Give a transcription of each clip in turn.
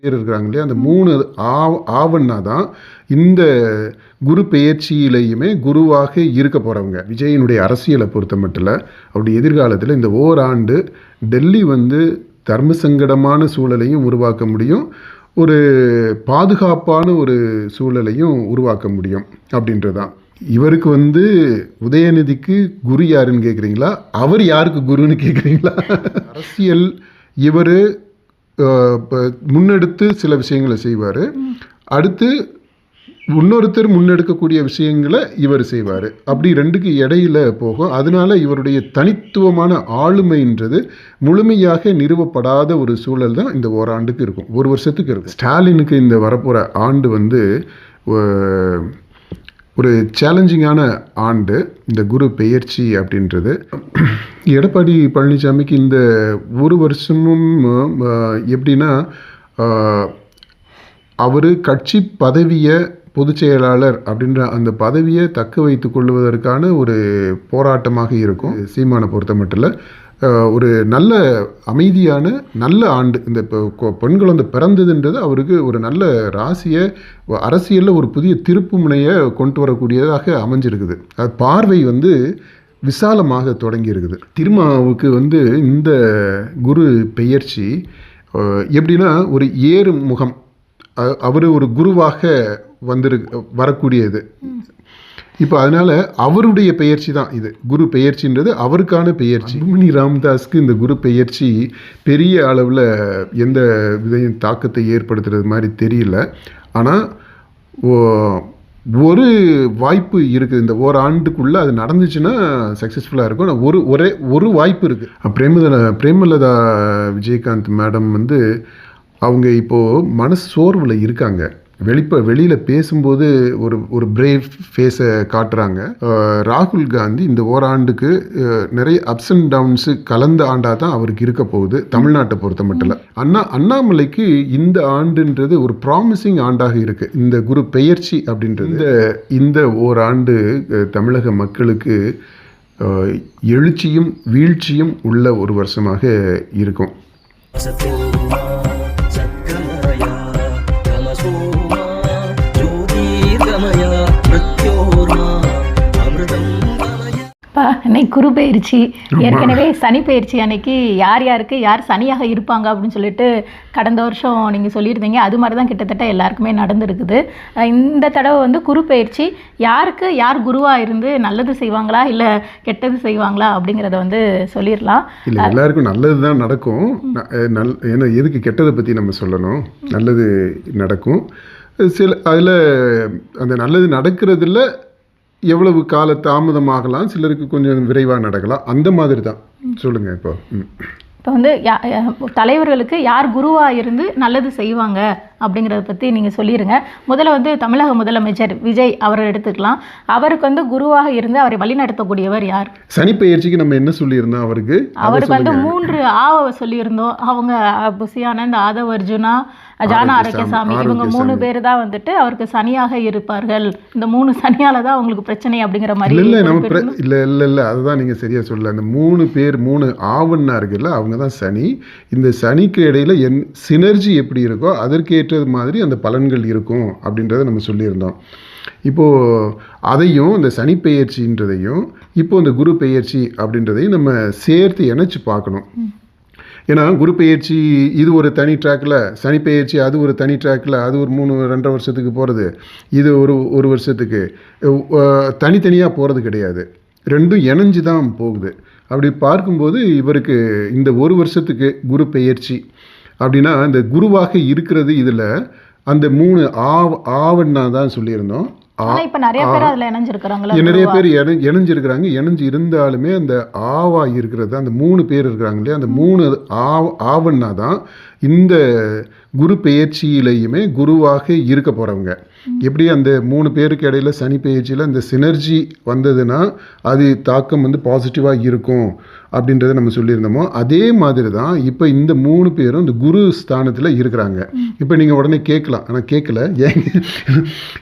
பேர் இருக்கிறாங்க இல்லையா, அந்த 3 ஆவன்னா தான் இந்த குரு பெயர்ச்சியிலையுமே குருவாக இருக்க போகிறவங்க. விஜயனுடைய அரசியலை பொறுத்த மட்டும் அவருடைய எதிர்காலத்தில் இந்த ஓராண்டு டெல்லி வந்து தர்ம சங்கடமான சூழலையும் உருவாக்க முடியும், ஒரு பாதுகாப்பான ஒரு சூழலையும் உருவாக்க முடியும் அப்படின்றதான். இவருக்கு வந்து உதயநிதிக்கு குரு யாருன்னு கேட்குறீங்களா, அவர் யாருக்கு குருன்னு கேட்குறீங்களா? அரசியல் இவர் முன்னெடுத்து சில விஷயங்களை செய்வார், அடுத்து இன்னொருத்தர் முன்னெடுக்கக்கூடிய விஷயங்களை இவர் செய்வார். அப்படி ரெண்டுக்கு இடையில போகும். அதனால இவருடைய தனித்துவமான ஆளுமைன்றது முழுமையாக நிறுவப்படாத ஒரு சூழல் தான் இந்த ஓராண்டுக்கு இருக்கும், ஒரு வருஷத்துக்கு இருக்கும். ஸ்டாலினுக்கு இந்த வரப்போகிற ஆண்டு வந்து ஒரு சேலஞ்சிங்கான ஆண்டு, இந்த குரு பெயர்ச்சி அப்படின்றது. எடப்பாடி பழனிசாமிக்கு இந்த ஒரு வருஷமும் எப்படின்னா, அவர் கட்சி பதவியை பொதுச் செயலாளர் அப்படின்ற அந்த பதவியை தக்க வைத்து கொள்வதற்கான ஒரு போராட்டமாக இருக்கும். சீமானை பொறுத்த மட்டும் ஒரு நல்ல அமைதியான நல்ல ஆண்டு. இந்த பெண் குழந்தை பிறந்ததுன்றது அவருக்கு ஒரு நல்ல ராசியை, அரசியலில் ஒரு புதிய திருப்பு முனையை கொண்டு வரக்கூடியதாக அமைஞ்சிருக்குது. அது பார்வை வந்து விசாலமாக தொடங்கி இருக்குது. திருமாவுக்கு வந்து இந்த குரு பெயர்ச்சி எப்படின்னா ஒரு ஏறு முகம், அவர் ஒரு குருவாக வரக்கூடியது. இப்போ அதனால் அவருடைய பெயர்ச்சி தான் இது, குரு பெயர்ச்சின்றது அவருக்கான பெயர்ச்சி. அன்புமணி ராமதாஸ்க்கு இந்த குரு பெயர்ச்சி பெரிய அளவில் எந்த விதையும் தாக்கத்தை ஏற்படுத்துறது மாதிரி தெரியல. ஆனால் ஒரு வாய்ப்பு இருக்குது, இந்த ஓராண்டுக்குள்ளே அது நடந்துச்சுன்னா சக்ஸஸ்ஃபுல்லாக இருக்கும். ஆனால் ஒரு வாய்ப்பு இருக்குது. பிரேமலதா விஜயகாந்த் மேடம் வந்து அவங்க இப்போது மனசு சோர்வில் இருக்காங்க. வெளியில் பேசும்போது ஒரு பிரேவ் ஃபேஸை காட்டுறாங்க. ராகுல் காந்தி இந்த ஓராண்டுக்கு நிறைய அப்ஸ் அண்ட் டவுன்ஸு கலந்த ஆண்டாக தான் அவருக்கு இருக்க போகுது, தமிழ்நாட்டை பொறுத்த மட்டும். அண்ணாமலைக்கு இந்த ஆண்டுன்றது ஒரு ப்ராமிசிங் ஆண்டாக இருக்குது, இந்த குரு பெயர்ச்சி அப்படின்றது. இந்த ஓராண்டு தமிழக மக்களுக்கு எழுச்சியும் வீழ்ச்சியும் உள்ள ஒரு வருஷமாக இருக்கும். அன்னைக்கு குரு பயிற்சி, ஏற்கனவே சனி பயிற்சி அன்னைக்கு யார் யாருக்கு யார் சனியாக இருப்பாங்க அப்படின்னு சொல்லிட்டு கடந்த வருஷம் நீங்கள் சொல்லியிருந்தீங்க. அது மாதிரி தான் கிட்டத்தட்ட எல்லாருக்குமே நடந்துருக்குது. இந்த தடவை வந்து குரு பயிற்சி யாருக்கு யார் குருவாக இருந்து நல்லது செய்வாங்களா இல்லை கெட்டது செய்வாங்களா அப்படிங்கிறத வந்து சொல்லிடலாம். இல்லை, எல்லாருக்கும் நல்லது தான் நடக்கும். ஏன்னா எதுக்கு கெட்டதை பற்றி நம்ம சொல்லணும், நல்லது நடக்கும். அதில் அந்த நல்லது நடக்கிறதுல எவ்வளவு கால தாமதமாகலாம், சிலருக்கு கொஞ்சம் விரைவாக நடக்கலாம், அந்த மாதிரி தான். சொல்லுங்கள். இப்போ வந்து தலைவர்களுக்கு யார் குருவாக இருந்து நல்லது செய்வாங்க அப்படிங்கிறத பற்றி நீங்கள் சொல்லிடுங்க. முதல்ல வந்து தமிழக முதலமைச்சர் விஜய் அவரை எடுத்துக்கலாம். அவருக்கு வந்து குருவாக இருந்து அவரை வழிநடத்தக்கூடியவர் யார்? சனி பெயர்ச்சிக்கு நம்ம என்ன சொல்லியிருந்தோம்? அவருக்கு வந்து 3 ஆவை சொல்லியிருந்தோம். அவங்க புசியானந்த், ஆதவ் அர்ஜுனா, ஜானா ஆரோக்கியசாமி, இவங்க 3 பேர் தான் வந்துட்டு அவருக்கு சனியாக இருப்பார்கள். இந்த 3 சனியால தான் அவங்களுக்கு பிரச்சனை அப்படிங்கிற மாதிரி. இல்லை அதுதான் நீங்கள் சரியாக சொல்லல. அந்த 3 பேர் 3 ஆவன்னா இருக்குல்ல, அவங்க தான் சனி. இந்த சனிக்கு இடையில சினர்ஜி எப்படி இருக்கோ அதற்கேற்றது மாதிரி அந்த பலன்கள் இருக்கும் அப்படின்றத நம்ம சொல்லியிருந்தோம். இப்போது அதையும் இந்த சனி பெயர்ச்சின்றதையும் இப்போ இந்த குரு பெயர்ச்சி அப்படின்றதையும் நம்ம சேர்த்து இணைச்சி பார்க்கணும். ஏன்னா குரு பெயர்ச்சி இது ஒரு தனி ட்ராக்கில், சனி பெயர்ச்சி அது ஒரு தனி ட்ராக்கில், அது ஒரு 2.5 வருஷத்துக்கு போகிறது, இது ஒரு வருஷத்துக்கு தனித்தனியாக போகிறது கிடையாது, ரெண்டும் இணைஞ்சு தான் போகுது. அப்படி பார்க்கும்போது இவருக்கு இந்த ஒரு வருஷத்துக்கு குரு பெயர்ச்சி அப்படின்னா இந்த குருவாக இருக்கிறது இதில் அந்த 3 ஆவன்னா தான் சொல்லியிருந்தோம். நிறைய பேர் இணைஞ்சிருக்கிறாங்க. இணைஞ்சு இருந்தாலுமே அந்த ஆவா இருக்கிறது அந்த 3 பேர் இருக்கிறாங்க இல்லையா, அந்த 3 ஆவன்னா தான் இந்த குரு பெயர்ச்சியிலையுமே குருவாக இருக்க போகிறவங்க. எப்படி அந்த 3 பேருக்கு இடையில சனி பெயர்ச்சியில் இந்த சினர்ஜி வந்ததுன்னா அது தாக்கம் வந்து பாசிட்டிவாக இருக்கும் அப்படின்றத நம்ம சொல்லியிருந்தோமோ, அதே மாதிரி தான் இப்போ இந்த 3 பேரும் இந்த குரு ஸ்தானத்தில் இருக்கிறாங்க. இப்போ நீங்கள் உடனே கேட்கலாம், ஆனால் கேட்கல, ஏங்க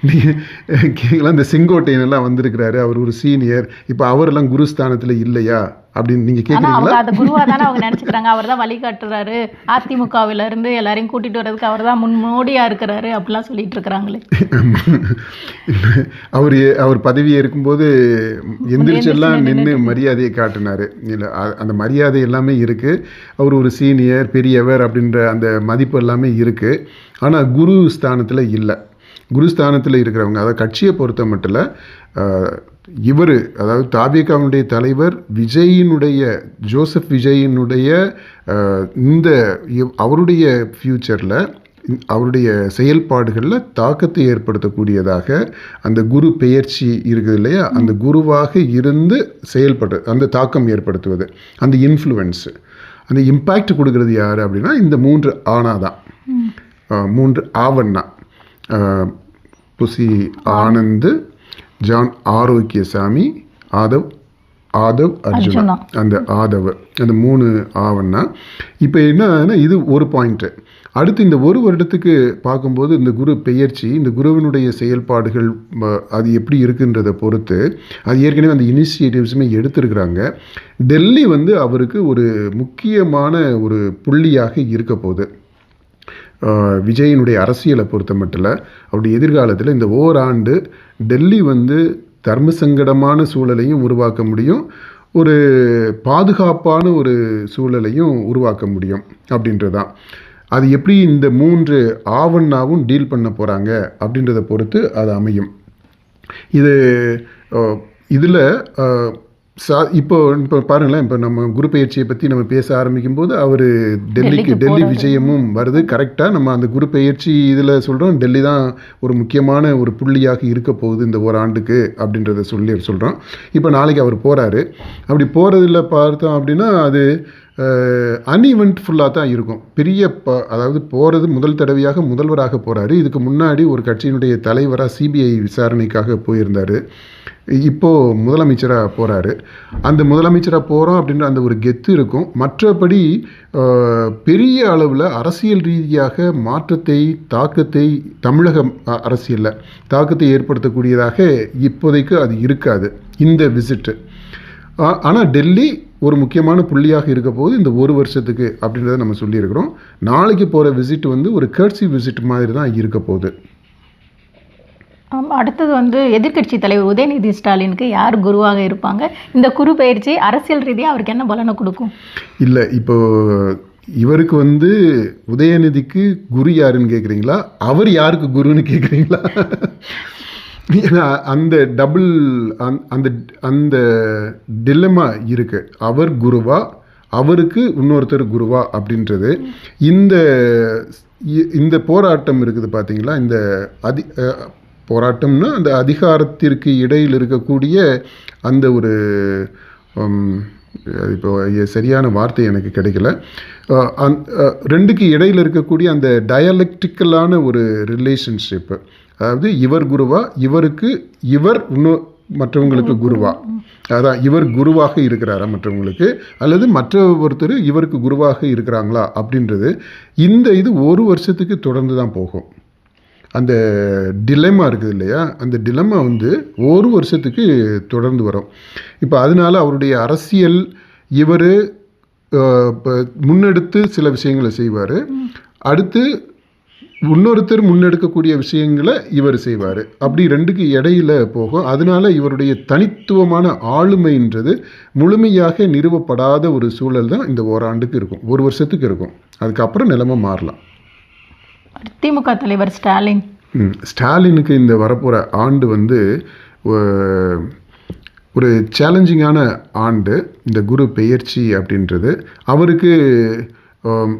நீங்கள் கேட்கலாம், இந்த செங்கோட்டையனெல்லாம் வந்திருக்கிறாரு, அவர் ஒரு சீனியர், இப்போ அவரெல்லாம் குரு ஸ்தானத்தில் இல்லையா அப்படின்னு நீங்கள் ஆனா அவங்க கேட்குறீங்களா? அதை குருவா தானே அவங்க நினைச்சுக்கிறாங்க. அவர் தான் வழிகாட்டுறாரு, அதிமுகவில இருந்து எல்லாரையும் கூட்டிட்டு வர்றதுக்கு அவர் தான் முன்னோடியா இருக்கிறாரு அப்படிலாம் சொல்லிட்டு இருக்கிறாங்களே. அவர் பதவி இருக்கும்போது எந்திரிச்செல்லாம் நின்று மரியாதையை காட்டினார். இல்லை, அந்த மரியாதை எல்லாமே இருக்குது. அவர் ஒரு சீனியர் பெரியவர் அப்படின்ற அந்த மதிப்பு எல்லாமே இருக்குது. ஆனால் குரு ஸ்தானத்தில் இல்லை. குருஸ்தானத்தில் இருக்கிறவங்க, அதாவது கட்சியை பொறுத்த மட்டும் இவர், அதாவது தாபிகாவுடைய தலைவர் விஜயினுடைய, ஜோசப் விஜயினுடைய இந்த அவருடைய ஃப்யூச்சரில் அவருடைய செயல்பாடுகளில் தாக்கத்தை ஏற்படுத்தக்கூடியதாக அந்த குரு பெயர்ச்சி இருக்குது இல்லையா, அந்த குருவாக இருந்து செயல்படுறது, அந்த தாக்கம் ஏற்படுத்துவது, அந்த இன்ஃப்ளூயன்ஸு, அந்த இம்பேக்ட் கொடுக்கறது யார் அப்படின்னா இந்த 3 ஆனா தான். 3 ஆவண்ணா, புசி ஆனந்த், ஜான் ஆரோக்கியசாமி, ஆதவ் அர்ஜுனா. அந்த ஆதவ், அந்த 3 ஆவண்ணா. இப்போ என்னன்னா இது ஒரு பாயிண்ட்டு. அடுத்து இந்த ஒரு வருடத்துக்கு பார்க்கும்போது இந்த குரு பெயர்ச்சி, இந்த குருவினுடைய செயல்பாடுகள் அது எப்படி இருக்குன்றதை பொறுத்து, அது ஏற்கனவே அந்த இனிஷியேட்டிவ்ஸுமே எடுத்திருக்கிறாங்க. டெல்லி அவருக்கு ஒரு முக்கியமான ஒரு புள்ளியாக இருக்க போகுது. விஜயினுடைய அரசியலை பொறுத்த மட்டும் அவருடைய எதிர்காலத்தில் இந்த ஓராண்டு டெல்லி தர்ம சங்கடமான சூழலையும் உருவாக்க முடியும், ஒரு பாதுகாப்பான ஒரு சூழலையும் உருவாக்க முடியும் அப்படின்றதான். அது எப்படி இந்த 3 ஆவண்ணாவும் டீல் பண்ண போகிறாங்க அப்படின்றத பொறுத்து அது அமையும். இதில் இப்போ பாருங்களேன், இப்போ நம்ம குரு பயிற்சியை பற்றி நம்ம பேச ஆரம்பிக்கும் போது அவர் டெல்லி விஜயமும் வருது. கரெக்டாக நம்ம அந்த குரு பயிற்சி இதில் சொல்கிறோம், டெல்லி தான் ஒரு முக்கியமான ஒரு புள்ளியாக இருக்க போகுது இந்த ஓராண்டுக்கு அப்படின்றத சொல்கிறோம். இப்போ நாளைக்கு அவர் போகிறாரு. அப்படி போகிறதில் பார்த்தோம் அப்படின்னா அது அன்இவென்ட்ஃபுல்லாக தான் இருக்கும். அதாவது போகிறது முதல் தடவையாக முதல்வராக போகிறாரு. இதுக்கு முன்னாடி ஒரு கட்சியினுடைய தலைவராக சிபிஐ விசாரணைக்காக போயிருந்தார். இப்போது முதலமைச்சராக போகிறாரு. அந்த முதலமைச்சராக போகிறோம் அப்படின்ற அந்த ஒரு கெத்து இருக்கும். மற்றபடி பெரிய அளவில் அரசியல் ரீதியாக மாற்றத்தை, தாக்கத்தை, தமிழக அரசியலில் தாக்கத்தை ஏற்படுத்தக்கூடியதாக இப்போதைக்கு அது இருக்காது இந்த விசிட்டு. ஆனால் டெல்லி ஒரு முக்கியமான புள்ளியாக இருக்க போது இந்த ஒரு வருஷத்துக்கு அப்படின்றத நம்ம சொல்லியிருக்கிறோம். நாளைக்கு போகிற விசிட் ஒரு கர்ட்சி விசிட் மாதிரி தான் இருக்க போகுது. அடுத்தது எதிர்க்கட்சி தலைவர் உதயநிதி ஸ்டாலினுக்கு யார் குருவாக இருப்பாங்க? இந்த குரு பயிற்சி அரசியல் ரீதியாக அவருக்கு என்ன பலனை கொடுக்கும்? இல்லை, இப்போ இவருக்கு உதயநிதிக்கு குரு யாருன்னு கேட்குறீங்களா, அவர் யாருக்கு குருன்னு கேட்குறீங்களா? அந்த டபுள் அந்த டிலமா இருக்கு. அவர் குருவா, அவருக்கு இன்னொருத்தர் குருவா அப்படின்றது. இந்த போராட்டம் இருக்குது பார்த்தீங்களா, இந்த போராட்டம்னா அந்த அதிகாரத்திற்கு இடையில் இருக்கக்கூடிய அந்த ஒரு இப்போ சரியான வார்த்தை எனக்கு கிடைக்கல, ரெண்டுக்கு இடையில் இருக்கக்கூடிய அந்த டயலெக்டிக்கலான ஒரு ரிலேஷன்ஷிப்பு. அதாவது இவர் குருவா, இவர் இன்னும் மற்றவங்களுக்கு குருவா, அதான் இவர் குருவாக இருக்கிறாரா மற்றவங்களுக்கு, அல்லது மற்ற ஒருத்தர் இவருக்கு குருவாக இருக்கிறாங்களா அப்படின்றது இது ஒரு வருஷத்துக்கு தொடர்ந்து தான் போகும். அந்த டிலெமா இருக்குது இல்லையா, அந்த டிலெமா ஒரு வருஷத்துக்கு தொடர்ந்து வரும். இப்போ அதனால அவருடைய அரசியல் இவர் முன்னெடுத்து சில விஷயங்களை செய்வார், அடுத்து இன்னொருத்தர் முன்னெடுக்கக்கூடிய விஷயங்களை இவர் செய்வார். அப்படி ரெண்டுக்கு இடையில போகும். அதனால இவருடைய தனித்துவமான ஆளுமைன்றது முழுமையாக நிறுவப்படாத ஒரு சூழல் தான் இந்த ஓராண்டுக்கு இருக்கும், ஒரு வருஷத்துக்கு இருக்கும். அதுக்கப்புறம் நிலைமை மாறலாம். திமுக தலைவர் ஸ்டாலினுக்கு இந்த வரப்போகிற ஆண்டு ஒரு சேலஞ்சிங்கான ஆண்டு. இந்த குரு பெயர்ச்சி அப்படின்றது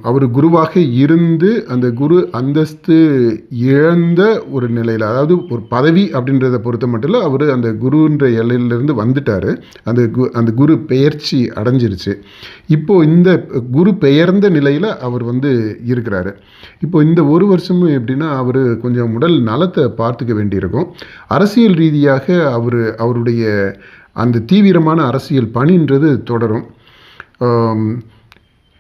அவர் குருவாக இருந்து அந்த குரு அந்தஸ்து இழந்த ஒரு நிலையில், அதாவது ஒரு பதவி அப்படின்றத பொறுத்த மட்டும் இல்லை, அவர் அந்த குருன்ற எல்லையிலேருந்து வந்துட்டார். அந்த குரு பெயர்ச்சி அடைஞ்சிருச்சு. இப்போது இந்த குரு பெயர்ந்த நிலையில் அவர் இருக்கிறாரு. இப்போ இந்த ஒரு வருஷமும் எப்படின்னா அவர் கொஞ்சம் உடல் நலத்தை பார்த்துக்க வேண்டியிருக்கும். அரசியல் ரீதியாக அவருடைய அந்த தீவிரமான அரசியல் பணின்றது தொடரும்.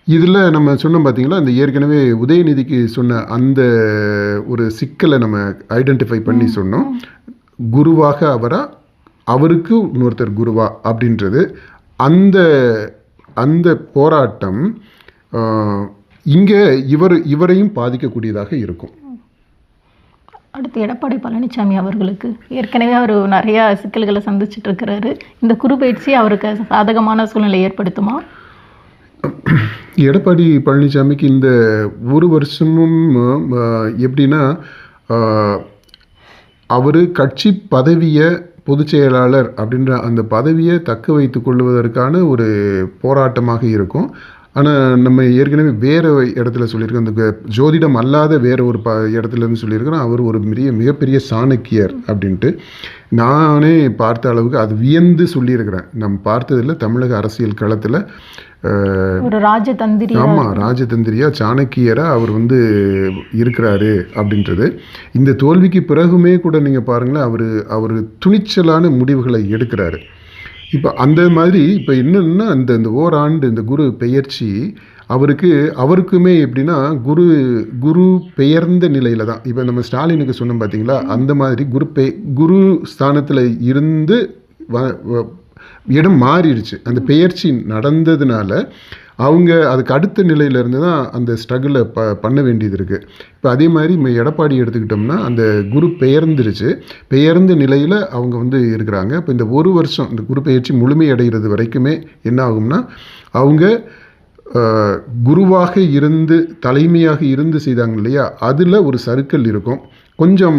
இதில் நம்ம சொன்னோம் பார்த்தீங்களா, இந்த ஏற்கனவே உதயநிதிக்கு சொன்ன அந்த ஒரு சிக்கலை நம்ம ஐடென்டிஃபை பண்ணி சொன்னோம். குருவாக அவருக்கு இன்னொருத்தர் குருவா அப்படின்றது. அந்த அந்த போராட்டம் இங்கே இவரையும் பாதிக்கக்கூடியதாக இருக்கும். அடுத்து எடப்பாடி பழனிசாமி அவர்களுக்கு ஏற்கனவே அவர் நிறையா சிக்கல்களை சந்திச்சுட்டு இருக்கிறாரு. இந்த குரு பயிற்சி அவருக்கு சாதகமான சூழ்நிலை ஏற்படுத்துமா? எடப்பாடி பழனிசாமிக்கு இந்த ஒரு வருஷமும் எப்படின்னா, அவர் கட்சி பதவியை பொதுச் செயலாளர் அப்படின்ற அந்த பதவியை தக்க வைத்து கொள்வதற்கான ஒரு போராட்டமாக இருக்கும். ஆனால் நம்ம ஏற்கனவே வேறு இடத்துல சொல்லியிருக்கோம், அந்த ஜோதிடம் அல்லாத வேறு ஒரு இடத்துலேருந்து சொல்லியிருக்கிறோம், அவர் ஒரு மிகப்பெரிய சாணக்கியர் அப்படின்ட்டு. நானே பார்த்த அளவுக்கு அது வியந்து சொல்லியிருக்கிறேன். நம்ம பார்த்ததில் தமிழக அரசியல் களத்தில் ஒரு ராஜதந்திரி, ஆமாம், ராஜதந்திரியா சாணக்கியராக அவர் இருக்கிறாரு அப்படின்றது. இந்த தோல்விக்கு பிறகுமே கூட நீங்கள் பாருங்களேன், அவர் துணிச்சலான முடிவுகளை எடுக்கிறாரு. இப்போ அந்த மாதிரி இப்போ என்னென்னா, இந்த ஓராண்டு இந்த குரு பெயர்ச்சி அவருக்குமே எப்படின்னா, குரு பெயர்ந்த நிலையில் தான். இப்போ நம்ம ஸ்டாலினுக்கு சொன்னோம் பார்த்தீங்களா, அந்த மாதிரி குரு ஸ்தானத்தில் இருந்து இடம் மாறிடுச்சு. அந்த பெயர்ச்சி நடந்ததுனால அவங்க அதுக்கு அடுத்த நிலையிலேருந்து தான் அந்த ஸ்ட்ரகிளை பண்ண வேண்டியது இருக்குது. இப்போ அதே மாதிரி எடப்பாடி எடுத்துக்கிட்டோம்னா, அந்த குரு பெயர்ந்த நிலையில் அவங்க இருக்கிறாங்க. இப்போ இந்த ஒரு வருஷம் இந்த குரு பெயர்ச்சி முழுமையடைகிறது வரைக்குமே என்ன ஆகும்னா, அவங்க குருவாக இருந்து தலைமையாக இருந்து செய்தாங்க இல்லையா, அதில் ஒரு சறுக்கல் இருக்கும். கொஞ்சம்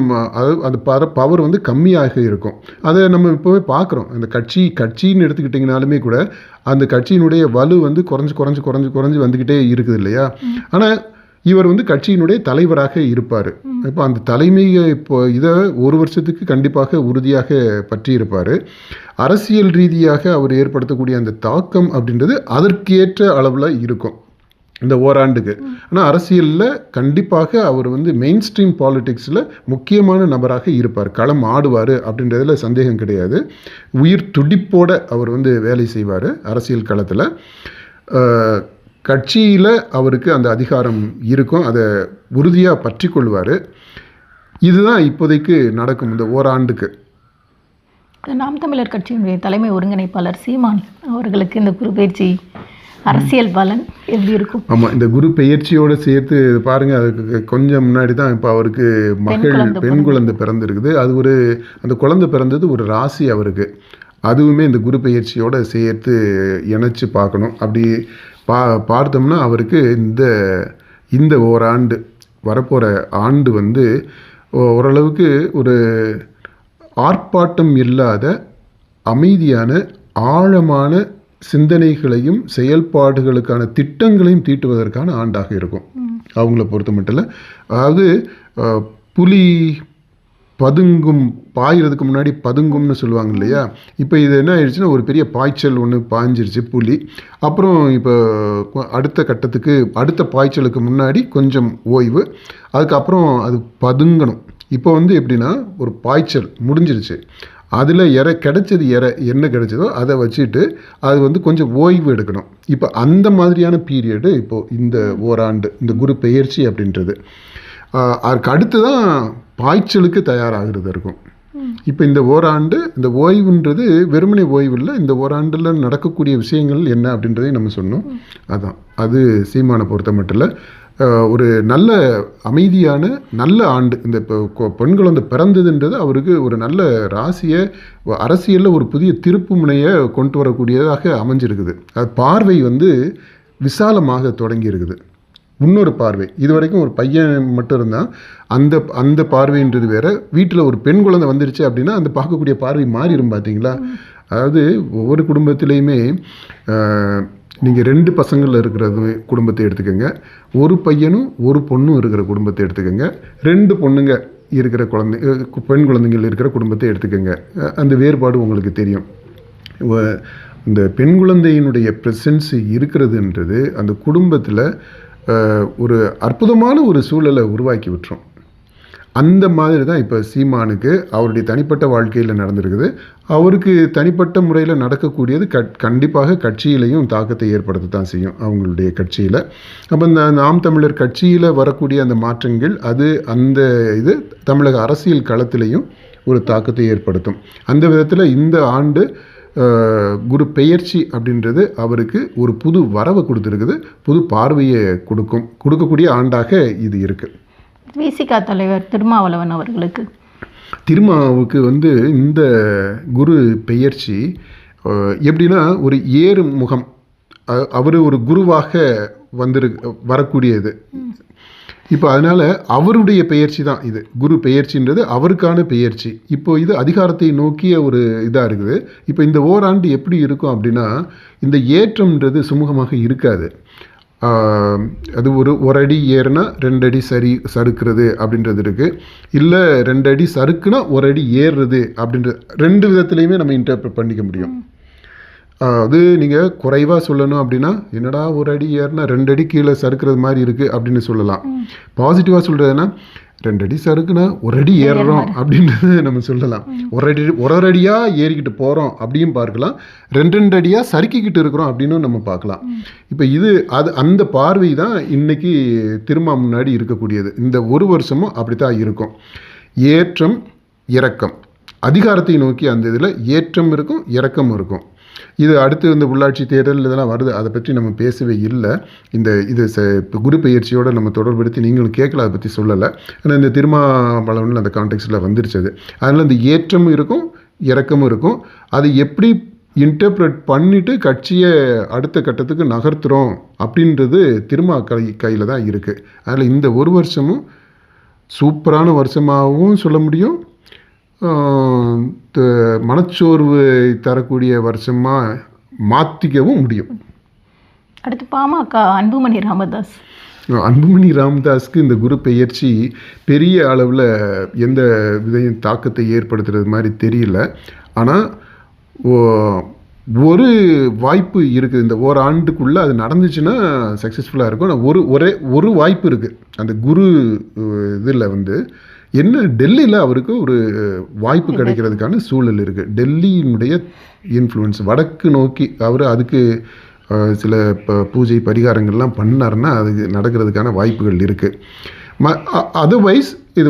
அது பவர் கம்மியாக இருக்கும். அதை நம்ம இப்போவே பார்க்குறோம். அந்த கட்சின்னு எடுத்துக்கிட்டிங்கனாலுமே கூட அந்த கட்சியினுடைய வலு குறைஞ்சு வந்துக்கிட்டே இருக்குது இல்லையா. ஆனால் இவர் கட்சியினுடைய தலைவராக இருப்பார். இப்போ அந்த தலைமையை இதை ஒரு வருஷத்துக்கு கண்டிப்பாக உறுதியாக பற்றி இருப்பார். அரசியல் ரீதியாக அவர் ஏற்படுத்தக்கூடிய அந்த தாக்கம் அப்படின்றது அதற்கேற்ற அளவில் இருக்கும் இந்த ஓராண்டுக்கு. ஆனால் அரசியலில் கண்டிப்பாக அவர் மெயின் ஸ்ட்ரீம் பாலிடிக்ஸில் முக்கியமான நபராக இருப்பார், களம் ஆடுவார் அப்படின்றதுல சந்தேகம் கிடையாது. உயிர் துடிப்போடு அவர் வேலை செய்வார் அரசியல் களத்தில். கட்சியில் அவருக்கு அந்த அதிகாரம் இருக்கும், அதை உறுதியாக பற்றி கொள்வார். இதுதான் இப்போதைக்கு நடக்கும் இந்த ஓராண்டுக்கு. நாம் தமிழர் கட்சியினுடைய தலைமை ஒருங்கிணைப்பாளர் சீமான் அவர்களுக்கு இந்த குரு பயிற்சி அரசியல் பலன் எப்படி இருக்கும்? ஆமாம், இந்த குரு பெயர்ச்சியோடு சேர்த்து பாருங்கள், அதுக்கு கொஞ்சம் முன்னாடி தான் இப்போ அவருக்கு பெண் குழந்தை பிறந்திருக்குது. அது அந்த குழந்தை பிறந்தது ஒரு ராசி அவருக்கு. அதுவுமே இந்த குரு பெயர்ச்சியோடு சேர்த்து இணைச்சி பார்க்கணும். அப்படி பார்த்தோம்னா அவருக்கு இந்த ஓராண்டு வரப்போகிற ஆண்டு ஓரளவுக்கு ஒரு ஆர்ப்பாட்டம் இல்லாத அமைதியான ஆழமான சிந்தனைகளையும் செயல்பாடுகளுக்கான திட்டங்களையும் தீட்டுவதற்கான ஆண்டாக இருக்கும் அவங்கள பொறுத்த மட்டும். அதாவது புலி பாயிறதுக்கு முன்னாடி பதுங்கும்னு சொல்லுவாங்க இல்லையா. இப்போ இது என்ன ஆயிடுச்சுன்னா, ஒரு பெரிய பாய்ச்சல் ஒன்று பாய்ஞ்சிருச்சு புலி. அப்புறம் இப்போ அடுத்த கட்டத்துக்கு அடுத்த பாய்ச்சலுக்கு முன்னாடி கொஞ்சம் ஓய்வு, அதுக்கப்புறம் அது பதுங்கணும். இப்போ எப்படின்னா, ஒரு பாய்ச்சல் முடிஞ்சிருச்சு, அதில் கிடைச்சது என்ன கிடைச்சதோ அதை வச்சுட்டு அது கொஞ்சம் ஓய்வு எடுக்கணும். இப்போ அந்த மாதிரியான பீரியடு இப்போது இந்த ஓராண்டு இந்த குரு பெயர்ச்சி அப்படின்றது. அதுக்கு அடுத்து தான் பாய்ச்சலுக்கு தயாராகிறது இருக்கும். இப்போ இந்த ஓராண்டு இந்த ஓய்வுன்றது வெறுமனே ஓய்வு இல்லை, இந்த ஓராண்டில் நடக்கக்கூடிய விஷயங்கள் என்ன அப்படின்றதையும் நம்ம சொன்னோம். அது சீமானை பொறுத்த மட்டும் இல்லை, ஒரு நல்ல அமைதியான நல்ல ஆண்டு. இந்த பெண் குழந்தை பிறந்ததுன்றது அவருக்கு ஒரு நல்ல ராசியை, அரசியலில் ஒரு புதிய திருப்பு முனையை கொண்டு வரக்கூடியதாக அமைஞ்சிருக்குது. அது பார்வை விசாலமாக தொடங்கி இருக்குது. இன்னொரு பார்வை, இது வரைக்கும் ஒரு பையன் மட்டும் இருந்தால் அந்த பார்வைன்றது வேற. வீட்டில் ஒரு பெண் குழந்தை வந்துருச்சு அப்படின்னா அந்த பார்க்கக்கூடிய பார்வை மாறிடும். பார்த்தீங்களா, அதாவது ஒவ்வொரு குடும்பத்திலையுமே நீங்கள் 2 பசங்கள் இருக்கிற குடும்பத்தை எடுத்துக்கோங்க, ஒரு பையனும் ஒரு பொண்ணும் இருக்கிற குடும்பத்தை எடுத்துக்கோங்க, 2 பொண்ணுங்க இருக்கிற பெண் குழந்தைகள் இருக்கிற குடும்பத்தை எடுத்துக்கோங்க. அந்த வேறுபாடு உங்களுக்கு தெரியும். இந்த பெண் குழந்தையினுடைய ப்ரெசன்ஸ் இருக்கிறதுன்றது அந்த குடும்பத்தில் ஒரு அற்புதமான ஒரு சூழலை உருவாக்கி விட்டுரும். அந்த மாதிரி தான் இப்போ சீமானுக்கு அவருடைய தனிப்பட்ட வாழ்க்கையில் நடந்திருக்குது. அவருக்கு தனிப்பட்ட முறையில் நடக்கக்கூடியது கண்டிப்பாக கட்சியிலையும் தாக்கத்தை ஏற்படுத்த தான் செய்யும் அவங்களுடைய கட்சியில். அப்போ இந்த நாம் தமிழர் கட்சியில் வரக்கூடிய அந்த மாற்றங்கள் இது தமிழக அரசியல் களத்திலையும் ஒரு தாக்கத்தை ஏற்படுத்தும். அந்த விதத்தில் இந்த ஆண்டு குரு பெயர்ச்சி அப்படின்றது அவருக்கு ஒரு புது வரவை கொடுத்துருக்குது, புது பார்வையை கொடுக்கக்கூடிய ஆண்டாக இது இருக்குது. விசிகா தலைவர் திருமாவளவன் அவர்களுக்கு திருமாவுக்கு இந்த குரு பெயர்ச்சி எப்படின்னா ஒரு ஏறு முகம், அவர் ஒரு குருவாக வரக்கூடியது. இப்போ அதனால் அவருடைய பெயர்ச்சி தான் இது. குரு பெயர்ச்சின்றது அவருக்கான பெயர்ச்சி. இப்போ இது அதிகாரத்தை நோக்கிய ஒரு இதாக இருக்குது. இப்போ இந்த ஓராண்டு எப்படி இருக்கும் அப்படின்னா, இந்த ஏற்றம்ன்றது சுமூகமாக இருக்காது. அது ஒரு அடி ஏறுனா 2 அடி சறுக்கிறது அப்படின்றது இருக்குது. இல்லை 2 அடி சறுக்குனா 1 அடி ஏறுறது அப்படின்றது 2 விதத்துலையுமே நம்ம இன்டர்பிரட் பண்ணிக்க முடியும். அது நீங்கள் குறைவாக சொல்லணும் அப்படின்னா, என்னடா 1 அடி ஏறுனா 2 அடி கீழே சறுக்கிறது மாதிரி இருக்குது அப்படின்னு சொல்லலாம். பாசிட்டிவாக சொல்கிறதுனா 2 அடி சறுக்குனா 1 அடி ஏறுறோம் அப்படின்றது நம்ம சொல்லலாம். ஒரு அடியாக ஏறிக்கிட்டு போகிறோம் அப்படியும் பார்க்கலாம், 2 அடியாக சறுக்கிக்கிட்டு இருக்கிறோம் அப்படின்னு நம்ம பார்க்கலாம். இப்போ அந்த பார்வை தான் இன்னைக்கு திரும்ப முன்னாடி இருக்கக்கூடியது. இந்த ஒரு வருஷமும் அப்படி தான் இருக்கும். ஏற்றம் இறக்கம், அதிகாரத்தை நோக்கி அந்த இதில் ஏற்றம் இருக்கும், இறக்கம் இருக்கும். இது அடுத்து இந்த உள்ளாட்சி தேர்தல் இதெல்லாம் வருது, அதை பற்றி நம்ம பேசவே இல்லை. இது குரு பெயர்ச்சியோடு நம்ம தொடர்படுத்தி நீங்களும் கேட்கல, அதை பற்றி சொல்லலை. ஆனால் இந்த திருமாவளவனில் அந்த கான்டெக்ஸ்டில் வந்துருச்சு. அதனால் இந்த ஏற்றமும் இருக்கும், இறக்கமும் இருக்கும். அது எப்படி இன்டர்பிரட் பண்ணிவிட்டு கட்சியை அடுத்த கட்டத்துக்கு நகர்த்துகிறோம் அப்படின்றது திருமா கையில் தான் இருக்குது. அதில் இந்த ஒரு வருஷமும் சூப்பரான வருஷமாகவும் சொல்ல முடியும், மனச்சோர்வு தரக்கூடிய வருஷமாக மாற்றிக்கவும் முடியும். அடுத்து பாமக அன்புமணி ராமதாஸ். அன்புமணி ராமதாஸ்க்கு இந்த குரு பெயர்ச்சி பெரிய அளவில் எந்த விதையும் தாக்கத்தை ஏற்படுத்துறது மாதிரி தெரியல. ஆனால் ஒரு வாய்ப்பு இருக்குது, இந்த ஓராண்டுக்குள்ளே அது நடந்துச்சுன்னா சக்ஸஸ்ஃபுல்லாக இருக்கும். ஆனால் ஒரு வாய்ப்பு இருக்குது அந்த குரு இதில் என்ன, டெல்லியில் அவருக்கு ஒரு வாய்ப்பு கிடைக்கிறதுக்கான சூழல் இருக்குது. டெல்லியினுடைய இன்ஃப்ளூயன்ஸ் வடக்கு நோக்கி அதுக்கு சில பூஜை பரிகாரங்கள்லாம் பண்ணாருன்னா அது நடக்கிறதுக்கான வாய்ப்புகள் இருக்குது. அதர்வைஸ் இது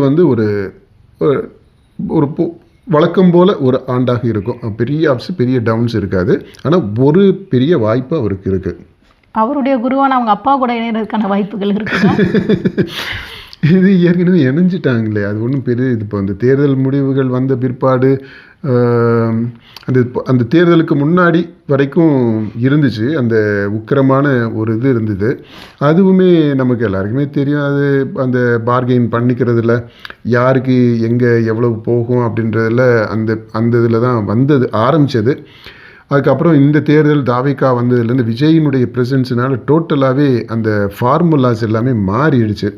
ஒரு வழக்கம் போல் ஒரு ஆண்டாக இருக்கும். பெரிய அப்ஸ் பெரிய டவுன்ஸ் இருக்காது. ஆனால் ஒரு பெரிய வாய்ப்பு அவருக்கு இருக்குது. அவருடைய குருவான அவங்க அப்பா கூட இணைகிறதுக்கான வாய்ப்புகள் இருக்குது. இது ஏற்கனவே இணைஞ்சிட்டாங்களே, அது ஒன்றும் பெரிய இது. இப்போ அந்த தேர்தல் முடிவுகள் வந்த பிற்பாடு அந்த தேர்தலுக்கு முன்னாடி வரைக்கும் இருந்துச்சு, அந்த உக்கிரமான ஒரு இது இருந்தது. அதுவுமே நமக்கு எல்லாருக்குமே தெரியும். அது அந்த பார்கெயின் பண்ணிக்கிறதுல யாருக்கு எங்கே எவ்வளவு போகும் அப்படின்றதில் அந்த இதில் தான் ஆரம்பித்தது. அதுக்கப்புறம் இந்த தேர்தல் தாவேகா வந்ததுலேருந்து விஜயினுடைய ப்ரெசன்ஸ்னால டோட்டலாகவே அந்த ஃபார்முலாஸ் எல்லாமே மாறிடுச்சு,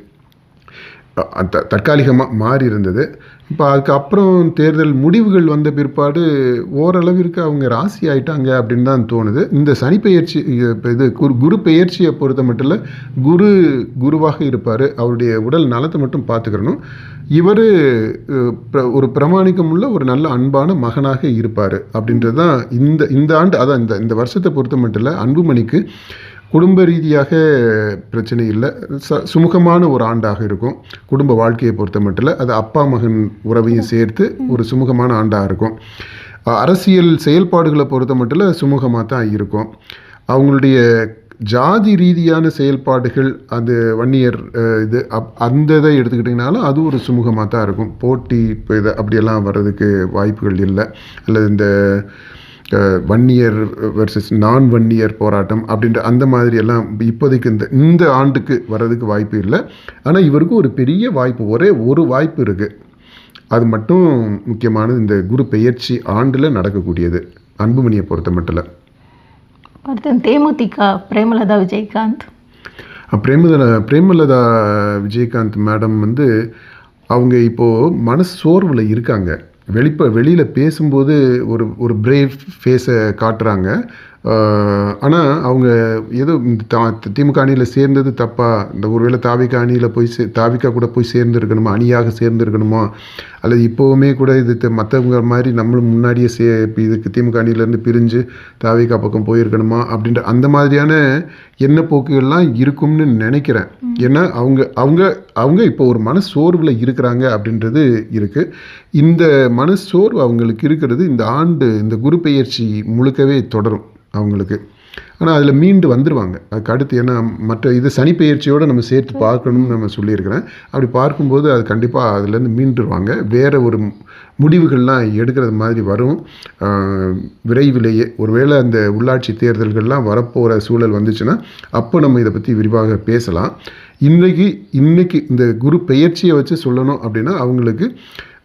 தற்காலிகமாக மாறி இருந்தது. இப்போ அதுக்கப்புறம் தேர்தல் முடிவுகள் வந்த பிற்பாடு ஓரளவிற்கு அவங்க ராசி ஆயிட்டாங்க அப்படின்னு தான் தோணுது. இந்த சனி பெயர்ச்சி இது குரு பெயர்ச்சியை பொறுத்த மட்டும் இல்லை, குருவாக இருப்பார், அவருடைய உடல் நலத்தை மட்டும் பார்த்துக்கிறணும். இவர் ஒரு பிரமாணிக்கம் உள்ள ஒரு நல்ல அன்பான மகனாக இருப்பார் அப்படின்றது தான் இந்த ஆண்டு. அதான் இந்த வருஷத்தை பொறுத்த மட்டும் இல்லை, அன்புமணிக்கு குடும்ப ரீதியாக பிரச்சனை இல்லை, சுமூகமான ஒரு ஆண்டாக இருக்கும். குடும்ப வாழ்க்கையை பொறுத்த மட்டும் இல்லை, அது அப்பா மகன் உறவையும் சேர்த்து ஒரு சுமூகமான ஆண்டாக இருக்கும். அரசியல் செயல்பாடுகளை பொறுத்த மட்டும் இல்லை சுமூகமாக தான் இருக்கும். அவங்களுடைய ஜாதி ரீதியான செயல்பாடுகள், அது வன்னியர் அந்த இதை எடுத்துக்கிட்டிங்கனாலும் அது ஒரு சுமூகமாக தான் இருக்கும். போட்டி இப்போ அப்படியெல்லாம் வர்றதுக்கு வாய்ப்புகள் இல்லை. அல்லது இந்த வன்னியர் வெர்சஸ் நான் வன்னியர் போராட்டம் அப்படின்ற அந்த மாதிரி எல்லாம் இப்போதைக்கு இந்த ஆண்டுக்கு வர்றதுக்கு வாய்ப்பு இல்லை. ஆனால் இவருக்கு ஒரு பெரிய வாய்ப்பு, ஒரே ஒரு வாய்ப்பு இருக்குது. அது மட்டும் முக்கியமானது இந்த குரு பெயர்ச்சி ஆண்டில் நடக்கக்கூடியது அன்புமணியை பொறுத்த மட்டும் இல்லை. அடுத்து தேமுதிக பிரேமலதா விஜயகாந்த். பிரேமலதா விஜயகாந்த் மேடம் அவங்க இப்போது மனசு சோர்வில் இருக்காங்க. வெளியில் பேசும்போது ஒரு பிரேவ் ஃபேஸை காட்டுறாங்க. ஆனால் அவங்க ஏதோ திமுக அணியில் சேர்ந்தது தப்பா, இந்த ஒருவேளை தாவிக அணியில் போய் தாவிக கூட போய் சேர்ந்துருக்கணுமா, அணியாக சேர்ந்துருக்கணுமா, அல்லது இப்போவுமே கூட இது மற்றவங்க மாதிரி நம்மளும் முன்னாடியே இதுக்கு திமுக அணியிலேருந்து பிரிஞ்சு தாவிக பக்கம் போயிருக்கணுமா அப்படின்ற அந்த மாதிரியான எண்ணப்போக்குகள்லாம் இருக்கும்னு நினைக்கிறேன். ஏன்னா அவங்க அவங்க அவங்க இப்போ ஒரு மனசோர்வில் இருக்கிறாங்க அப்படின்றது இருக்குது. இந்த மனசோர்வு அவங்களுக்கு இருக்கிறது இந்த ஆண்டு இந்த குரு பெயர்ச்சி முழுக்கவே தொடரும் அவங்களுக்கு. ஆனால் அதில் மீண்டு வந்துடுவாங்க அதுக்கு அடுத்து. ஏன்னா மற்ற இது சனி பெயர்ச்சியோடு நம்ம சேர்த்து பார்க்கணும்னு நம்ம சொல்லியிருக்கிறேன். அப்படி பார்க்கும்போது அது கண்டிப்பாக அதுலேருந்து மீண்டுருவாங்க, வேறு ஒரு முடிவுகள்லாம் எடுக்கிறது மாதிரி வரும் விரைவிலேயே. ஒருவேளை அந்த உள்ளாட்சி தேர்தல்கள்லாம் வரப்போகிற சூழல் வந்துச்சுன்னா அப்போ நம்ம இதை பற்றி விரிவாக பேசலாம். இன்றைக்கி இந்த குரு பெயர்ச்சியை வச்சு சொல்லணும் அப்படின்னா அவங்களுக்கு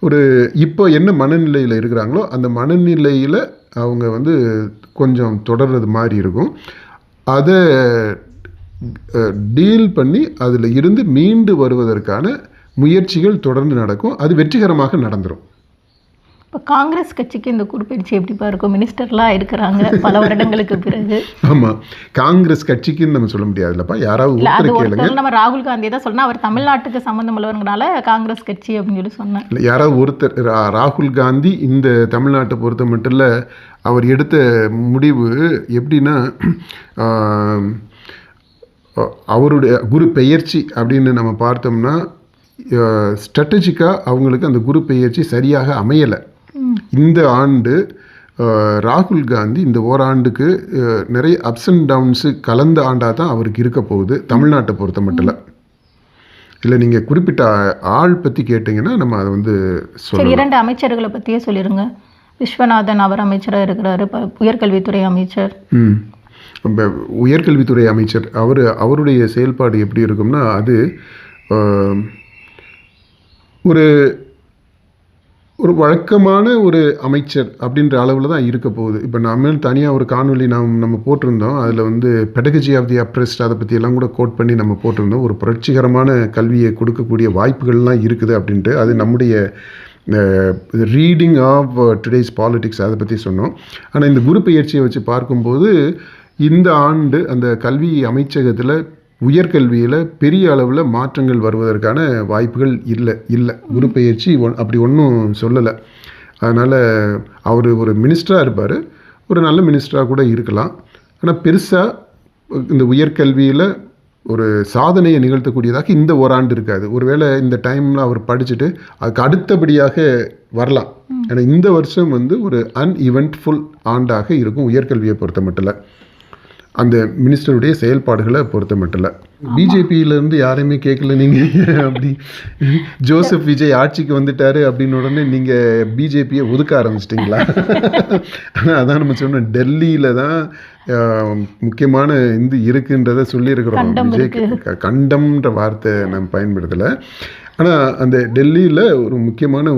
ஒரு இப்போ என்ன மனநிலையில் இருக்கிறாங்களோ அந்த மனநிலையில் அவங்க வந்து கொஞ்சம் தொடர்றது மாதிரி இருக்கும். அதை டீல் பண்ணி அதில் இருந்து மீண்டு வருவதற்கான முயற்சிகள் தொடர்ந்து நடக்கும். அது வெற்றிகரமாக நடந்துடும். இப்போ காங்கிரஸ் கட்சிக்கு இந்த குறுப்பெயர்ச்சி எப்படிப்பா இருக்கும்? மினிஸ்டர்லாம் இருக்கிறாங்க பல வருடங்களுக்கு பிறகு. ஆமாம், காங்கிரஸ் கட்சிக்குன்னு நம்ம சொல்ல முடியாதுல்லப்பா, யாராவது கேளுங்க. நம்ம ராகுல் காந்தி தான் சொன்னால் அவர் தமிழ்நாட்டுக்கு சம்மந்தம் உள்ளவங்கனால காங்கிரஸ் கட்சி அப்படின்னு சொல்லி சொன்னேன். இல்லை, யாராவது ஒருத்தர் ராகுல் காந்தி இந்த தமிழ்நாட்டை பொறுத்த மட்டும் இல்லை, அவர் எடுத்த முடிவு எப்படின்னா அவருடைய குரு பெயர்ச்சி அப்படின்னு நம்ம பார்த்தோம்னா ஸ்ட்ராட்டஜிக்காக அவங்களுக்கு அந்த குரு பெயர்ச்சி சரியாக அமையலை. இந்த ஆண்டு ராகுல் காந்தி இந்த ஓராண்டுக்கு நிறைய அப்ஸ் அண்ட் டவுன்ஸு கலந்த ஆண்டாக தான் அவருக்கு இருக்க போகுது தமிழ்நாட்டை பொறுத்த மட்டும். இல்லை, நீங்கள் குறிப்பிட்ட ஆள் பற்றி கேட்டிங்கன்னா நம்ம அதை வந்து சரி, 2 அமைச்சர்களை பற்றியே சொல்லிடுங்க. விஸ்வநாதன் அவர் அமைச்சராக இருக்கிறாரு, உயர்கல்வித்துறை அமைச்சர். உயர்கல்வித்துறை அமைச்சர் அவருடைய செயல்பாடு எப்படி இருக்கும்னா அது ஒரு வழக்கமான ஒரு அமைச்சர் அப்படின்ற அளவில் தான் இருக்க போகுது. இப்போ நம்ம தனியாக ஒரு காணொலி நம்ம போட்டிருந்தோம். அதில் வந்து பெடகஜி ஆஃப் தி அப்ரெஸ்ட் அதை பற்றியெல்லாம் கூட கோட் பண்ணி நம்ம போட்டிருந்தோம். ஒரு புரட்சிகரமான கல்வியை கொடுக்கக்கூடிய வாய்ப்புகள்லாம் இருக்குது அப்படின்ட்டு. அது நம்முடைய ரீடிங் ஆஃப் டுடேஸ் பாலிடிக்ஸ் அதை பற்றி சொன்னோம். ஆனால் இந்த குரு பெயர்ச்சியை வச்சு பார்க்கும்போது இந்த ஆண்டு அந்த கல்வி அமைச்சகத்தில் உயர்கல்வியில் பெரிய அளவில் மாற்றங்கள் வருவதற்கான வாய்ப்புகள் இல்லை. குரு பெயர்ச்சி அப்படி ஒன்றும் சொல்லலை. அதனால் அவர் ஒரு மினிஸ்டராக இருப்பார், ஒரு நல்ல மினிஸ்டராக கூட இருக்கலாம். ஆனால் பெருசாக இந்த உயர்கல்வியில் ஒரு சாதனையை நிகழ்த்தக்கூடியதாக இந்த ஓராண்டு இருக்காது. ஒருவேளை இந்த டைமில் அவர் படிச்சுட்டு அதுக்கு அடுத்தபடியாக வரலாம். ஏன்னா இந்த வருஷம் வந்து ஒரு அன்இவெண்ட்ஃபுல் ஆண்டாக இருக்கும் உயர்கல்வியை பொறுத்த மட்டும். அந்த மினிஸ்டருடைய செயல்பாடுகளை பொறுத்த மட்டும். பிஜேபியிலேருந்து யாரையுமே கேட்கல நீங்கள். அப்படி ஜோசப் விஜய் ஆட்சிக்கு வந்துட்டாரு அப்படின்னு உடனே நீங்கள் பிஜேபியை ஒதுக்க ஆரம்பிச்சிட்டிங்களா? அதான் நம்ம சொன்னோம், டெல்லியில் தான் முக்கியமான இருக்குன்றதை சொல்லியிருக்கிறோம். விஜய்க்கு கண்டம்ன்ற வார்த்தை நம்ம பயன்படுத்தலை. ஆனால் அந்த டெல்லியில் ஒரு முக்கியமான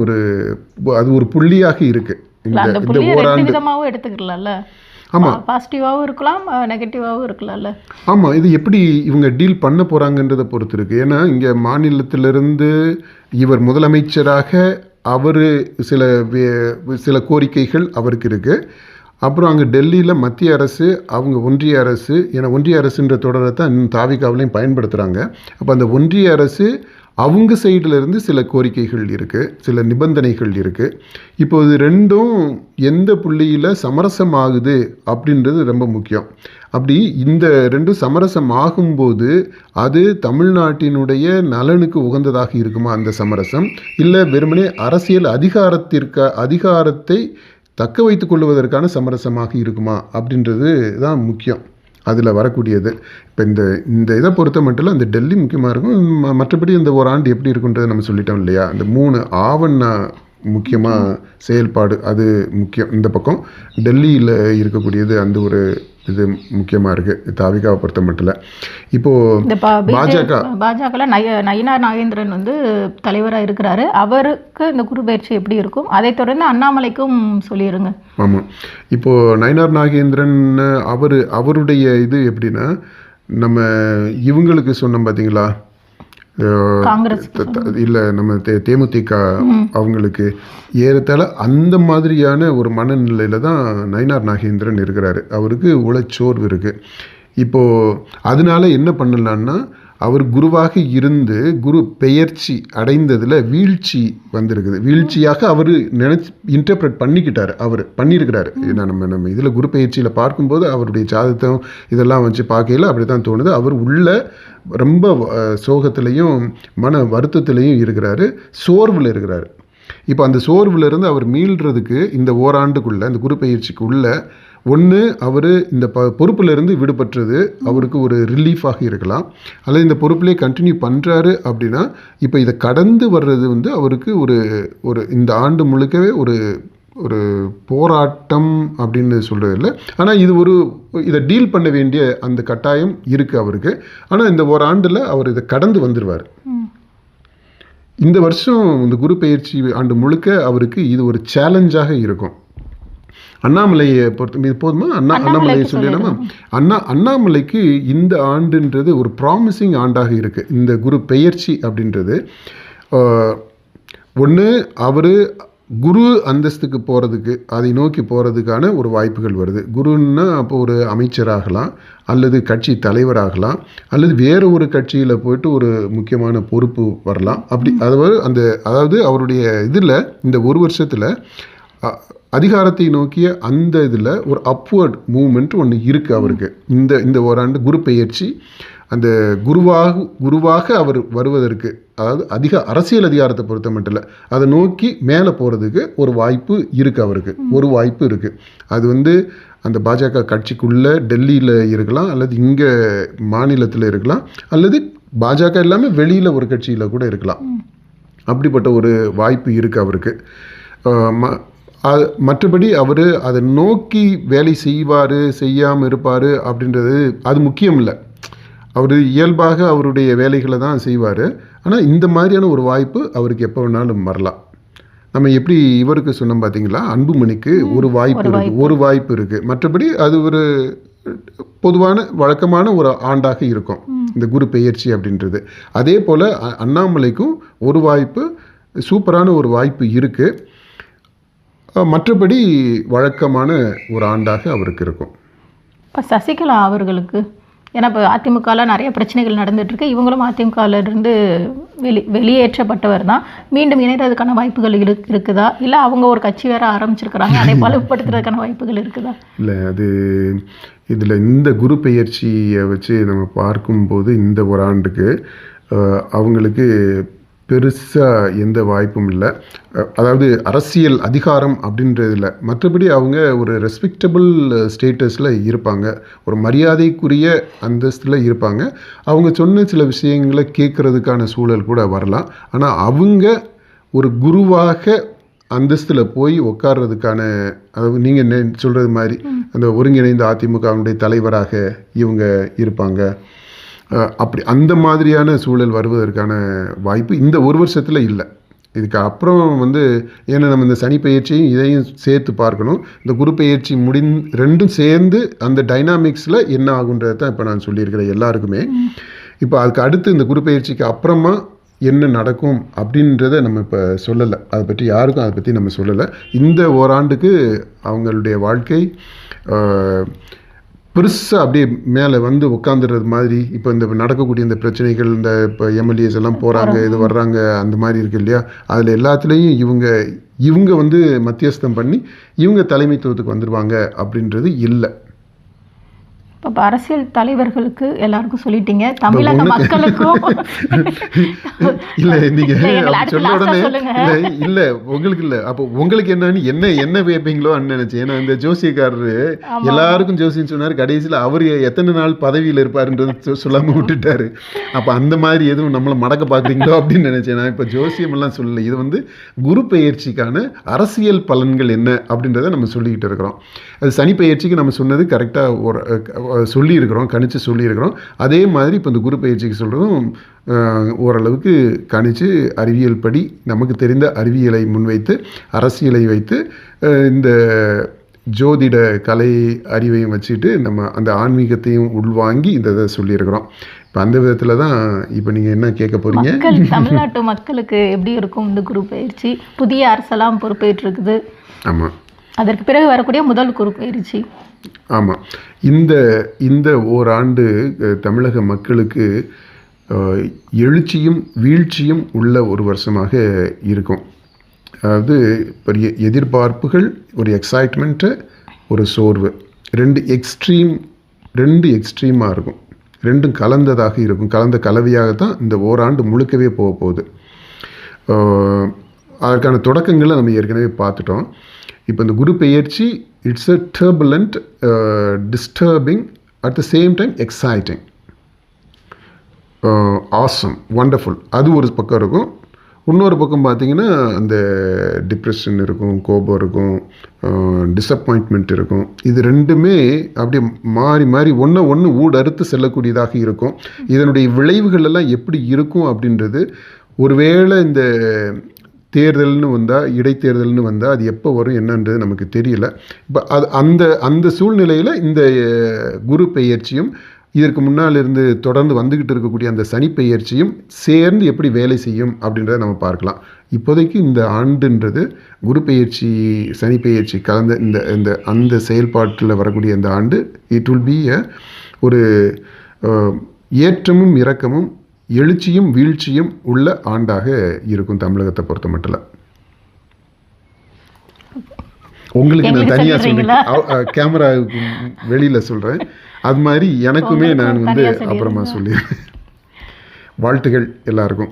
அது ஒரு புள்ளியாக இருக்குது. இந்த ஓராண்டு எடுத்துக்கலாம்ல. ஆமாம், பாசிட்டிவாகவும் இருக்கலாம், நெகட்டிவாகவும் இருக்கலாம்ல. ஆமாம், இது எப்படி இவங்க டீல் பண்ண போகிறாங்கன்றதை பொறுத்து இருக்குது. ஏன்னா இங்கே மாநிலத்திலிருந்து இவர் முதலமைச்சராக அவர் சில கோரிக்கைகள் அவருக்கு இருக்குது. அப்புறம் அங்கே டெல்லியில் மத்திய அரசு, அவங்க ஒன்றிய அரசு, ஏன்னா ஒன்றிய அரசுன்ற தொடரை தான் இன்னும் தாவிகாவிலையும் பயன்படுத்துகிறாங்க. அப்போ அந்த ஒன்றிய அரசு அவங்க சைடிலிருந்து சில கோரிக்கைகள் இருக்குது, சில நிபந்தனைகள் இருக்குது. இப்போ இது ரெண்டும் எந்த புள்ளியில் சமரசமாகுது அப்படின்றது ரொம்ப முக்கியம். அப்படி இந்த ரெண்டும் சமரசம் ஆகும்போது அது தமிழ்நாட்டினுடைய நலனுக்கு உகந்ததாக இருக்குமா அந்த சமரசம், இல்லை வெறுமனே அரசியல் அதிகாரத்தை தக்க வைத்து கொள்வதற்கான சமரசமாக இருக்குமா அப்படின்றது தான் முக்கியம் அதில் வரக்கூடியது. இப்போ இந்த இதை பொறுத்த மட்டும் அந்த டெல்லி முக்கியமாக இருக்கும். மற்றபடி இந்த ஒரு ஆண்டு எப்படி இருக்குன்றதை நம்ம சொல்லிட்டோம் இல்லையா. அந்த 3 ஆவண முக்கியமாக செயல்பாடு அது முக்கியம். இந்த பக்கம் டெல்லியில் இருக்கக்கூடியது அந்த ஒரு இது முக்கியமாக இருக்குது தாவிகாவை பொறுத்த மட்டும். இப்போது பாஜக நயினார் நாகேந்திரன் வந்து தலைவராக இருக்கிறாரு. அவருக்கு இந்த குரு பயிற்சி எப்படி இருக்கும், அதை தொடர்ந்து அண்ணாமலைக்கும் சொல்லிடுங்க. ஆமாம், இப்போது நயினார் நாகேந்திரன் அவருடைய இது எப்படின்னா, நம்ம இவங்களுக்கு சொன்னோம் பார்த்தீங்களா, காங்கிரஸ் இல்லை நம்ம தேமுதிக அவங்களுக்கு ஏறத்தாழ அந்த மாதிரியான ஒரு மனநிலையில் தான் நயினார் நாகேந்திரன் இருக்கிறாரு. அவருக்கு உளச்சோர்வு இருக்குது. இப்போது அதனால என்ன பண்ணலான்னா, அவர் குருவாக இருந்து குரு பெயர்ச்சி அடைந்ததில் வீழ்ச்சி வந்திருக்குது. வீழ்ச்சியாக அவர் இன்டர்பிரட் பண்ணியிருக்கிறாரு. ஏன்னா நம்ம இதில் குரு பெயர்ச்சியில் பார்க்கும்போது அவருடைய ஜாதகம் இதெல்லாம் வச்சு பார்க்கையில் அப்படி தான் தோணுது. அவர் உள்ள ரொம்ப சோகத்திலையும் மன வருத்தத்திலையும் இருக்கிறாரு, சோர்வில் இருக்கிறாரு. இப்போ அந்த சோர்விலிருந்து அவர் மீள்றதுக்கு இந்த ஓராண்டுக்குள்ளே, இந்த குரு பயிற்சிக்குள்ளே ஒன்று அவர் இந்த பொறுப்பிலிருந்து விடுபட்டுறது அவருக்கு ஒரு ரிலீஃபாக இருக்கலாம். அல்லது இந்த பொறுப்பிலே கண்டினியூ பண்ணுறாரு அப்படின்னா இப்போ இதை கடந்து வர்றது அவருக்கு ஒரு இந்த ஆண்டு முழுக்கவே ஒரு போராட்டம் அப்படின்னு சொல்கிறது இல்லை. ஆனால் இது இதை டீல் பண்ண வேண்டிய அந்த கட்டாயம் இருக்குது அவருக்கு. ஆனால் இந்த ஓராண்டில் அவர் இதை கடந்து வந்துடுவார். இந்த வருஷம் இந்த குரு பெயர்ச்சி ஆண்டு முழுக்க அவருக்கு இது ஒரு சேலஞ்சாக இருக்கும். அண்ணாமலையை பொறுத்த இது போதுமா? அண்ணாமலையை சொல்லிடலாமா? அண்ணாமலைக்கு இந்த ஆண்டுன்றது ஒரு ப்ராமிசிங் ஆண்டாக இருக்குது. இந்த குரு பெயர்ச்சி அப்படின்றது ஒன்று அவர் குரு அந்தஸ்துக்கு போகிறதுக்கு, அதை நோக்கி போகிறதுக்கான ஒரு வாய்ப்புகள் வருது. குருன்னா அப்போ ஒரு அமைச்சராகலாம், அல்லது கட்சி தலைவராகலாம், அல்லது வேறு ஒரு கட்சியில் போயிட்டு ஒரு முக்கியமான பொறுப்பு வரலாம். அப்படி அதாவது அவருடைய இதில் இந்த ஒரு வருஷத்தில் அதிகாரத்தை நோக்கிய அந்த இதில் ஒரு அப்வர்ட் மூவ்மெண்ட் ஒன்று இருக்குது அவருக்கு. இந்த ஓராண்டு குரு பெயர்ச்சி அந்த குருவாக அவர் வருவதற்கு, அதாவது அரசியல் அதிகாரத்தை பொறுத்த மட்டும் இல்லை, அதை நோக்கி மேலே போகிறதுக்கு ஒரு வாய்ப்பு இருக்குது அவருக்கு. ஒரு வாய்ப்பு இருக்குது. அது அந்த பாஜக கட்சிக்குள்ளே டெல்லியில் இருக்கலாம், அல்லது இங்கே மாநிலத்தில் இருக்கலாம், அல்லது பாஜக எல்லாமே வெளியில் ஒரு கட்சியில் கூட இருக்கலாம். அப்படிப்பட்ட ஒரு வாய்ப்பு இருக்குது அவருக்கு. மற்றபடி அவர் அதை நோக்கி வேலை செய்வார் செய்யாமல் இருப்பார் அப்படின்றது அது முக்கியம் இல்லை. அவர் இயல்பாக அவருடைய வேலைகளை தான் செய்வார். ஆனால் இந்த மாதிரியான ஒரு வாய்ப்பு அவருக்கு எப்போ வேணாலும் வரலாம். நம்ம எப்படி இவருக்கு சொன்னோம் பார்த்தீங்களா, அன்புமணிக்கு ஒரு வாய்ப்பு இருக்குது. மற்றபடி அது ஒரு பொதுவான வழக்கமான ஒரு ஆண்டாக இருக்கும் இந்த குரு பெயர்ச்சி அப்படின்றது. அதே போல் அண்ணாமலைக்கும் ஒரு வாய்ப்பு, சூப்பரான ஒரு வாய்ப்பு இருக்குது. மற்றபடி வழக்கமான ஒரு ஆண்டாக அவருக்கு இருக்கும். இப்போ சசிகலா அவர்களுக்கு, ஏன்னா இப்போ அதிமுகவில் நிறைய பிரச்சனைகள் நடந்துகிட்ருக்கு, இவங்களும் அதிமுகவிலிருந்து வெளியேற்றப்பட்டவர் தான். மீண்டும் இணைகிறதுக்கான வாய்ப்புகள் இருக்குதா, இல்லை அவங்க ஒரு கட்சி வேறு ஆரம்பிச்சிருக்கிறாங்க, அதை பலப்படுத்துறதுக்கான வாய்ப்புகள் இருக்குதா? இல்லை, அது இதில் இந்த குரு பெயர்ச்சியை வச்சு நம்ம பார்க்கும்போது இந்த ஒரு ஆண்டுக்கு அவங்களுக்கு பெருசாக எந்த வாய்ப்பும் இல்லை. அதாவது அரசியல் அதிகாரம் அப்படின்றதில்ல, மற்றபடி அவங்க ஒரு ரெஸ்பெக்டபிள் ஸ்டேட்டஸில் இருப்பாங்க, ஒரு மரியாதைக்குரிய அந்தஸ்தில் இருப்பாங்க. அவங்க சொன்ன சில விஷயங்களை கேட்குறதுக்கான சூழல் கூட வரலாம். ஆனால் அவங்க ஒரு குருவாக அந்தஸ்தில் போய் உட்கார்றதுக்கான, அதாவது நீங்கள் சொல்கிறது மாதிரி அந்த ஒருங்கிணைந்த அதிமுகவுடைய தலைவராக இவங்க இருப்பாங்க. அப்படி அந்த மாதிரியான சூழல் வருவதற்கான வாய்ப்பு இந்த ஒரு வருஷத்தில் இல்லை. இதுக்கு அப்புறம் ஏன்னா நம்ம இந்த சனி பயிற்சியும் இதையும் சேர்த்து பார்க்கணும். இந்த குரு பயிற்சி ரெண்டும் சேர்ந்து அந்த டைனாமிக்ஸில் என்ன ஆகுன்றது தான் இப்போ நான் சொல்லியிருக்கிறேன் எல்லாருக்குமே. இப்போ அதுக்கு அடுத்து இந்த குரு பயிற்சிக்கு அப்புறமா என்ன நடக்கும் அப்படின்றத நம்ம இப்போ சொல்லலை. அதை பற்றி யாருக்கும் அதை பற்றி நம்ம சொல்லலை. இந்த ஓராண்டுக்கு அவங்களுடைய வாழ்க்கை பெருசாக அப்படியே மேலே உட்காந்துடுறது மாதிரி. இப்போ இந்த நடக்கக்கூடிய இந்த பிரச்சனைகள், இந்த இப்போ எம்எல்ஏஸ் எல்லாம் போகிறாங்க, இது வர்றாங்க, அந்த மாதிரி இருக்கு இல்லையா, அதில் எல்லாத்துலேயும் இவங்க மத்தியஸ்தம் பண்ணி இவங்க தலைமைத்துவத்துக்கு வந்துடுவாங்க அப்படின்றது இல்லை. இப்போ அரசியல் தலைவர்களுக்கு எல்லாருக்கும் சொல்லிட்டீங்க, தமிழக மக்களுக்கும் இல்லை, நீங்கள் சொன்ன உடனே இல்லை உங்களுக்கு இல்லை, அப்போ உங்களுக்கு என்ன வைப்பீங்களோ நினைச்சேன். ஏன்னா இந்த ஜோசியக்காரரு எல்லாருக்கும் ஜோசியம் சொன்னார், கடைசியில் அவர் எத்தனை நாள் பதவியில் இருப்பாருன்றது சொல்லாமல் விட்டுட்டாரு. அப்போ அந்த மாதிரி எதுவும் நம்மளை மடக்க பார்க்குறீங்களோ அப்படின்னு நினைச்சேன். நான் இப்போ ஜோசியம் எல்லாம் சொல்லலை, இது குரு பெயர்ச்சிக்கான அரசியல் பலன்கள் என்ன அப்படின்றத நம்ம சொல்லிக்கிட்டு இருக்கிறோம். அது சனி பெயர்ச்சிக்கு நம்ம சொன்னது கரெக்டாக சொல்லியிருக்கிறோம், கணிச்சு சொல்லியிருக்கிறோம். அதே மாதிரி இப்போ இந்த குரு பயிற்சிக்கு சொல்கிறதும் ஓரளவுக்கு கணிச்சு அறிவியல் படி நமக்கு தெரிந்த அறிவியலை முன்வைத்து, அரசியலை வைத்து, இந்த ஜோதிட கலை அறிவையும் வச்சுட்டு நம்ம அந்த ஆன்மீகத்தையும் உள்வாங்கி இந்த இதை சொல்லியிருக்கிறோம். இப்போ அந்த விதத்தில் தான் இப்போ நீங்கள் என்ன கேட்க போகிறீங்க? மக்கள் தமிழ்நாட்டு மக்களுக்கு எப்படி இருக்கும் இந்த குரு பயிற்சி? புதிய அரசெல்லாம் பொறுப்பேற்று இருக்குது. ஆமாம், அதற்கு பிறகு வரக்கூடிய முதல் குரு பயிற்சி. ஆமாம். இந்த இந்த ஓராண்டு தமிழக மக்களுக்கு எழுச்சியும் வீழ்ச்சியும் உள்ள ஒரு வருஷமாக இருக்கும். அதாவது பெரிய எதிர்பார்ப்புகள், ஒரு எக்ஸைட்மெண்ட்டு, ஒரு சோர்வு, ரெண்டு எக்ஸ்ட்ரீமாக இருக்கும். ரெண்டும் கலந்ததாக இருக்கும். கலந்த கலவையாக தான் இந்த ஓராண்டு முழுக்கவே போக போகுது. அதற்கான தொடக்கங்களை நம்ம ஏற்கனவே பார்த்துட்டோம். இப்போ இந்த குரு பெயர்ச்சி it's a turbulent, disturbing, at the same time exciting, awesome, wonderful. அது ஒரு பக்கம் இருக்கும். இன்னொரு பக்கம் பார்த்திங்கன்னா அந்த டிப்ரெஷன் இருக்கும், கோபம் இருக்கும், டிசப்பாயின்ட்மெண்ட் இருக்கும். இது ரெண்டுமே அப்படியே மாறி மாறி ஒன்று ஊடறுத்து செல்லக்கூடியதாக இருக்கும். இதனுடைய விளைவுகள் எல்லாம் எப்படி இருக்கும் அப்படின்றது, ஒருவேளை இந்த தேர்தல்னு வந்தால், இடைத்தேர்தல்னு வந்தால் அது எப்போ வரும் என்னன்றது நமக்கு தெரியல. இப்போ அந்த சூழ்நிலையில் இந்த குரு பெயர்ச்சியும் இதற்கு முன்னால் இருந்து தொடர்ந்து வந்துக்கிட்டு இருக்கக்கூடிய அந்த சனி பெயர்ச்சியும் சேர்ந்து எப்படி வேலை செய்யும் அப்படின்றத நம்ம பார்க்கலாம். இப்போதைக்கு இந்த ஆண்டுன்றது குரு பெயர்ச்சி சனி பெயர்ச்சி கலந்த இந்த அந்த செயல்பாட்டில் வரக்கூடிய இந்த ஆண்டு இட் வில் பி ஒரு ஏற்றமும் இறக்கமும், எழுச்சியும் வீழ்ச்சியும் உள்ள ஆண்டாக இருக்கும் தமிழகத்தை பொறுத்த மட்டும். உங்களுக்கு நான் தனியாக சொல்கிறேன், கேமரா வெளியில் சொல்கிறேன். அது மாதிரி எனக்குமே நான் அப்புறமா சொல்லிடுறேன். வாழ்த்துகள் எல்லாருக்கும்.